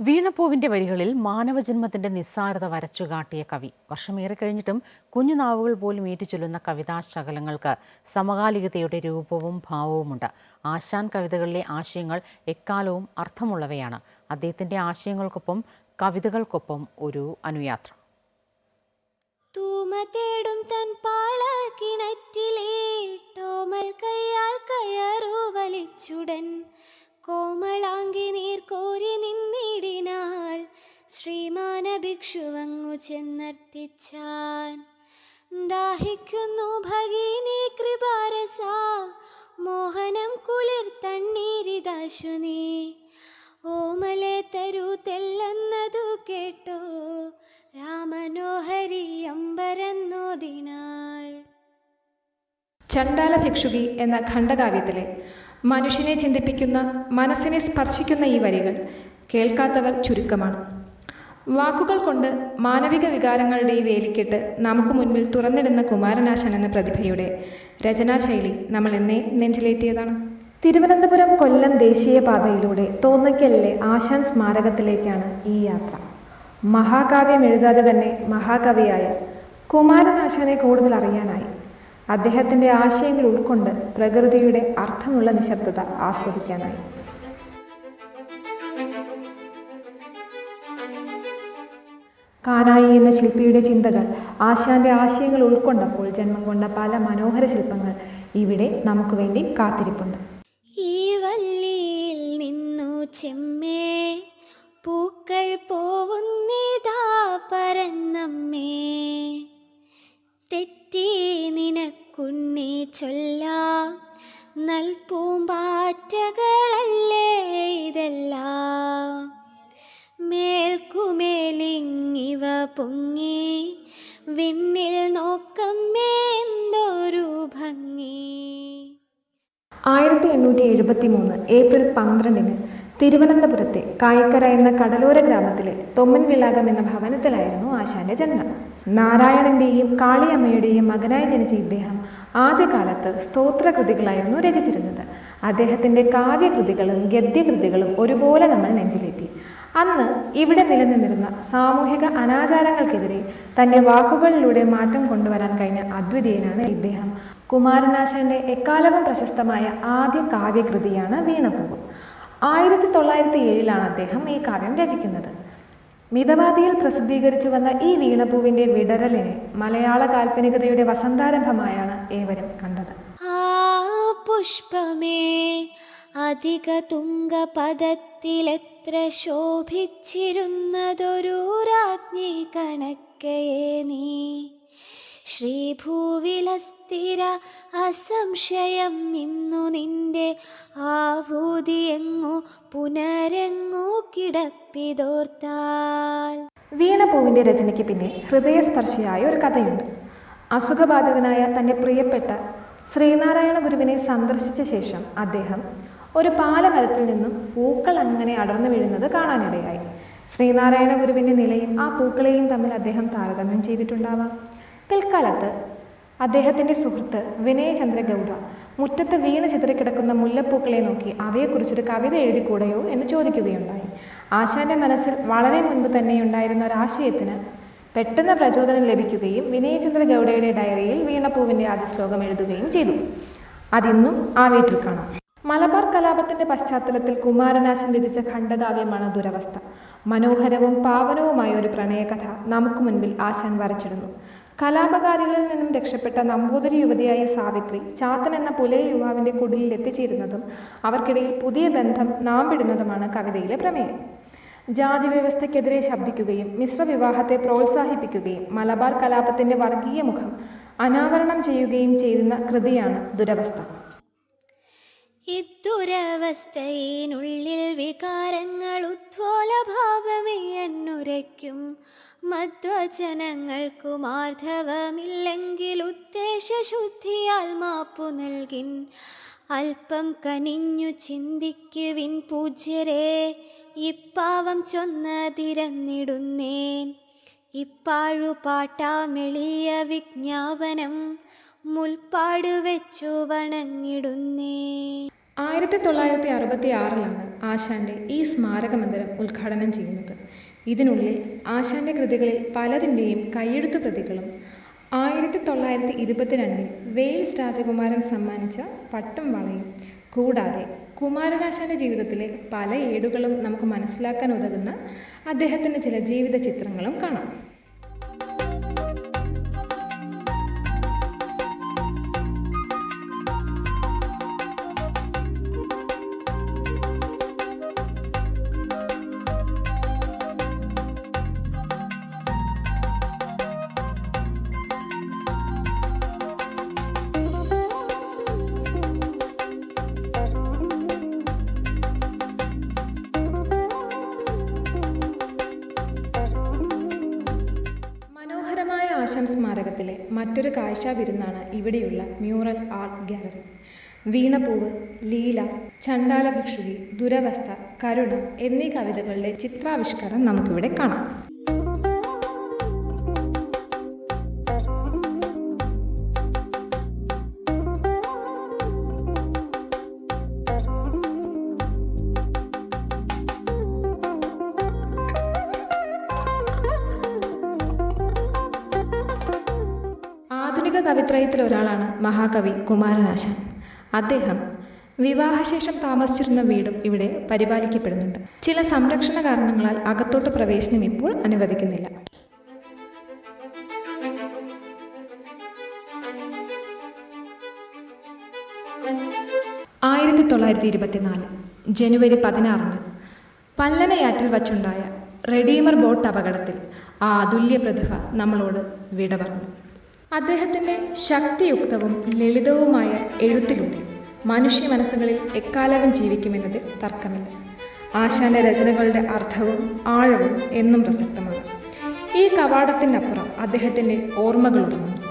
വീണപ്പൂവിന്റെ വരികളിൽ മാനവജന്മത്തിന്റെ നിസ്സാരത വരച്ചുകാട്ടിയ കവി. വർഷമേറെ കഴിഞ്ഞിട്ടും കുഞ്ഞുനാവുകൾ പോലും ഏറ്റുചൊല്ലുന്ന കവിതാശകലങ്ങൾക്ക് സമകാലികതയുടെ രൂപവും ഭാവവുമുണ്ട്. ആശാൻ കവിതകളിലെ ആശയങ്ങൾ എക്കാലവും അർത്ഥമുള്ളവയാണ്. അദ്ദേഹത്തിന്റെ ആശയങ്ങൾക്കൊപ്പം കവിതകൾക്കൊപ്പം ഒരു അനുയാത്ര. തൂമതേടും തൻ പാളക്കിണറ്റിലെ ടോമൽ കയ്യാൽ കയറു വലിച്ചുടൻ കോമളാങ്കി നീർ കോരി നിന്നിടിനാൽ ശ്രീമാന ഭിക്ഷുവങ്ങു ചെന്നർത്തിച്ചാൻ. ദാഹിക്കുന്നു ഭഗിനി കൃപാരസ മോഹനം കുളിർ തണ്ണീരിതാശു നീ ഓമലെ തരൂ തെല്ലെന്നതു കേട്ടോ രാമനോഹരി അമ്പരന്നോദിനാൾ. ചണ്ഡാല ഭിക്ഷുകി എന്ന ഖണ്ഡകാവ്യത്തിലെ മനുഷ്യനെ ചിന്തിപ്പിക്കുന്ന, മനസ്സിനെ സ്പർശിക്കുന്ന ഈ വരികൾ കേൾക്കാത്തവർ ചുരുക്കമാണ്. വാക്കുകൾ കൊണ്ട് മാനവിക വികാരങ്ങളുടെ ഈ വേലിക്കെട്ട് നമുക്ക് മുൻപിൽ തുറന്നിടുന്ന കുമാരനാശൻ എന്ന പ്രതിഭയുടെ രചനാശൈലി നമ്മൾ എന്നേ നെഞ്ചിലേറ്റിയതാണ്. തിരുവനന്തപുരം കൊല്ലം ദേശീയപാതയിലൂടെ തോന്നയ്ക്കലിലെ ആശാൻ സ്മാരകത്തിലേക്കാണ് ഈ യാത്ര. മഹാകാവ്യം എഴുതാതെ തന്നെ മഹാകവിയായ കുമാരനാശാനെ കൂടുതൽ അറിയാനായി. അദ്ദേഹത്തിന്റെ ആശയങ്ങൾ ഉൾക്കൊണ്ട് പ്രകൃതിയുടെ അർത്ഥമുള്ള നിശബ്ദത ആസ്വദിക്കാനായി. കാനായി എന്ന ശില്പിയുടെ ചിന്തകൾ ആശാന്റെ ആശയങ്ങൾ ഉൾക്കൊണ്ടപ്പോൾ ജന്മം കൊണ്ട പല മനോഹര ശില്പങ്ങൾ ഇവിടെ നമുക്ക് വേണ്ടി കാത്തിരിപ്പുണ്ട്. ഈ വല്ലിയിൽ നിന്നു ചെമ്മേ പൂക്കൾ പോവുന്നിതാ പരന്നമ്മേ തെറ്റി നിനക്കുണ്ണി ചൊല്ലാം നൽപൂമ്പാറ്റകളല്ലേ ഇതെല്ലാം മേൽക്കുമേലിങ്ങിവ പൊങ്ങി വിണ്ണിൽ നോക്കമ്മേ എന്തൊരു ഭംഗി. 1873 ഏപ്രിൽ 12 തിരുവനന്തപുരത്തെ കായിക്കര എന്ന കടലോര ഗ്രാമത്തിലെ തൊമ്മൻവിളാകം എന്ന ഭവനത്തിലായിരുന്നു ആശാന്റെ ജന്മം. നാരായണന്റെയും കാളിയമ്മയുടെയും മകനായി ജനിച്ച ഇദ്ദേഹം ആദ്യകാലത്ത് സ്തോത്രകൃതികളായിരുന്നു രചിച്ചിരുന്നത്. അദ്ദേഹത്തിന്റെ കാവ്യകൃതികളും ഗദ്യകൃതികളും ഒരുപോലെ നമ്മൾ നെഞ്ചിലേറ്റി. അന്ന് ഇവിടെ നിലനിന്നിരുന്ന സാമൂഹിക അനാചാരങ്ങൾക്കെതിരെ തന്റെ വാക്കുകളിലൂടെ മാറ്റം കൊണ്ടുവരാൻ കഴിഞ്ഞ അദ്വിതീയനാണ് ഇദ്ദേഹം. കുമാരനാശാന്റെ എക്കാലവും പ്രശസ്തമായ ആദ്യ കാവ്യകൃതിയാണ് വീണപ്പൂവ്. 1907 അദ്ദേഹം ഈ കാവ്യം രചിക്കുന്നത്. മിതവാദിയിൽ പ്രസിദ്ധീകരിച്ചു വന്ന ഈ വീണപ്പൂവിന്റെ വിടരലിനെ മലയാള കാൽപ്പനികതയുടെ വസന്താരംഭമായാണ് ഏവരും കണ്ടത്. ആ പുഷ്പമേ അധിക തുംഗപദത്തിലെത്ര ശോഭിച്ചിരുന്നതൊരു രാജ്ഞി കണക്കയെ നീ ശ്രീഭൂവിലസ്ഥിര അസംശയം ഇന്നു നിന്റെ ആഭൂതിയെങ്ങു പുനരെങ്ങു കിടപ്പിതോർത്താൽ. വീണപ്പൂവിന്റെ രചനയ്ക്ക് പിന്നെ ഹൃദയസ്പർശിയായ ഒരു കഥയുണ്ട്. അസുഖബാധിതനായ തന്റെ പ്രിയപ്പെട്ട ശ്രീനാരായണ ഗുരുവിനെ സന്ദർശിച്ച ശേഷം അദ്ദേഹം ഒരു പാലമരത്തിൽ നിന്നും പൂക്കൾ അങ്ങനെ അടർന്നു വീഴുന്നത് കാണാനിടയായി. ശ്രീനാരായണ ഗുരുവിന്റെ നിലയും ആ പൂക്കളെയും തമ്മിൽ അദ്ദേഹം താരതമ്യം ചെയ്തിട്ടുണ്ടാവാം. പിൽക്കാലത്ത് അദ്ദേഹത്തിന്റെ സുഹൃത്ത് വിനയചന്ദ്ര ഗൗഡ മുറ്റത്ത് വീണ് ചിതറിക്കിടക്കുന്ന മുല്ലപ്പൂക്കളെ നോക്കി അവയെക്കുറിച്ചൊരു കവിത എഴുതിക്കൂടെയോ എന്ന് ചോദിക്കുകയുണ്ടായി. ആശാന്റെ മനസ്സിൽ വളരെ മുൻപ് തന്നെ ഉണ്ടായിരുന്ന ഒരാശയത്തിന് പെട്ടെന്ന് പ്രചോദനം ലഭിക്കുകയും വിനയചന്ദ്ര ഗൗഡയുടെ ഡയറിയിൽ വീണപ്പൂവിന്റെ ആദ്യ ശ്ലോകം എഴുതുകയും ചെയ്തു. അതിന്നും ആ വീട്ടിൽ കാണാം. മലബാർ കലാപത്തിന്റെ പശ്ചാത്തലത്തിൽ കുമാരനാശൻ രചിച്ച ഖണ്ഡകാവ്യമാണ് ദുരവസ്ഥ. മനോഹരവും പാവനവുമായ ഒരു പ്രണയകഥ നമുക്ക് മുൻപിൽ ആശാൻ വരച്ചിടുന്നു. കലാപകാരികളിൽ നിന്നും രക്ഷപ്പെട്ട നമ്പൂതിരി യുവതിയായ സാവിത്രി ചാത്തൻ എന്ന പുലയ യുവാവിന്റെ കുടിലിൽ എത്തിച്ചേരുന്നതും അവർക്കിടയിൽ പുതിയ ബന്ധം നാമ്പിടുന്നതുമാണ് കവിതയിലെ പ്രമേയം. ജാതി വ്യവസ്ഥയ്ക്കെതിരെ ശബ്ദിക്കുകയും മിശ്രവിവാഹത്തെ പ്രോത്സാഹിപ്പിക്കുകയും മലബാർ കലാപത്തിന്റെ വർഗീയ മുഖം അനാവരണം ചെയ്യുകയും ചെയ്യുന്ന കൃതിയാണ് ദുരവസ്ഥ. ഇദ്ദുരവസ്ഥയിനുള്ളിൽ വികാരങ്ങൾ ഉദ്വോലഭാവമെന്നുരയ്ക്കും മധ്വചനങ്ങൾക്കും ആർദ്ധവമില്ലെങ്കിൽ ഉദ്ദേശശുദ്ധിയാൽ മാപ്പു നൽകിൻ അല്പം കനിഞ്ഞു ചിന്തിക്കുവിൻ പൂജ്യരെ ഇപ്പാവം ചൊന്നതിരന്നിടുന്നേൻ ഇപ്പാഴുപാട്ടാമെളിയ വിജ്ഞാപനം മുൽപ്പാടുവെച്ചു വണങ്ങിടുന്നേ. 1966 ആശാന്റെ ഈ സ്മാരക മന്ദിരം ഉദ്ഘാടനം ചെയ്യുന്നത്. ഇതിനുള്ളിൽ ആശാന്റെ കൃതികളിൽ പലതിൻ്റെയും കയ്യെഴുത്തു പ്രതികളും 1922 വെയിൽസ് രാജകുമാരൻ സമ്മാനിച്ച പട്ടും വളയും കൂടാതെ കുമാരനാശാന്റെ ജീവിതത്തിലെ പല ഏടുകളും നമുക്ക് മനസ്സിലാക്കാൻ ഉതകുന്ന അദ്ദേഹത്തിൻ്റെ ചില ജീവിത ചിത്രങ്ങളും കാണാം. ആശാൻ സ്മാരകത്തിലെ മറ്റൊരു കാഴ്ചാ വിരുന്നാണ് ഇവിടെയുള്ള mural art gallery. Veenapoovu, Leela, Chandala ഭിക്ഷുകി, ദുരവസ്ഥ, കരുണ എന്നീ കവിതകളുടെ ചിത്രാവിഷ്കാരം നമുക്കിവിടെ കാണാം. ആധുനിക കവിത്രയത്തിൽ ഒരാളാണ് മഹാകവി കുമാരനാശാൻ. അദ്ദേഹം വിവാഹശേഷം താമസിച്ചിരുന്ന വീടും ഇവിടെ പരിപാലിക്കപ്പെടുന്നുണ്ട്. ചില സംരക്ഷണ കാരണങ്ങളാൽ അകത്തോട്ട് പ്രവേശനം ഇപ്പോൾ അനുവദിക്കുന്നില്ല. ജനുവരി 16 പല്ലനയാറ്റിൽ വച്ചുണ്ടായ റെഡീമർ ബോട്ട് അപകടത്തിൽ ആ അതുല്യ പ്രതിഭ നമ്മളോട് വിട പറഞ്ഞു. അദ്ദേഹത്തിൻ്റെ ശക്തിയുക്തവും ലളിതവുമായ എഴുത്തിലൂടെ മനുഷ്യ മനസ്സുകളിൽ എക്കാലവും ജീവിക്കുമെന്നതിൽ തർക്കമില്ല. ആശാന്റെ രചനകളുടെ അർത്ഥവും ആഴവും എന്നും പ്രസക്തമാണ്. ഈ കവാടത്തിനപ്പുറം അദ്ദേഹത്തിൻ്റെ ഓർമ്മകൾ ഉറങ്ങുന്നു.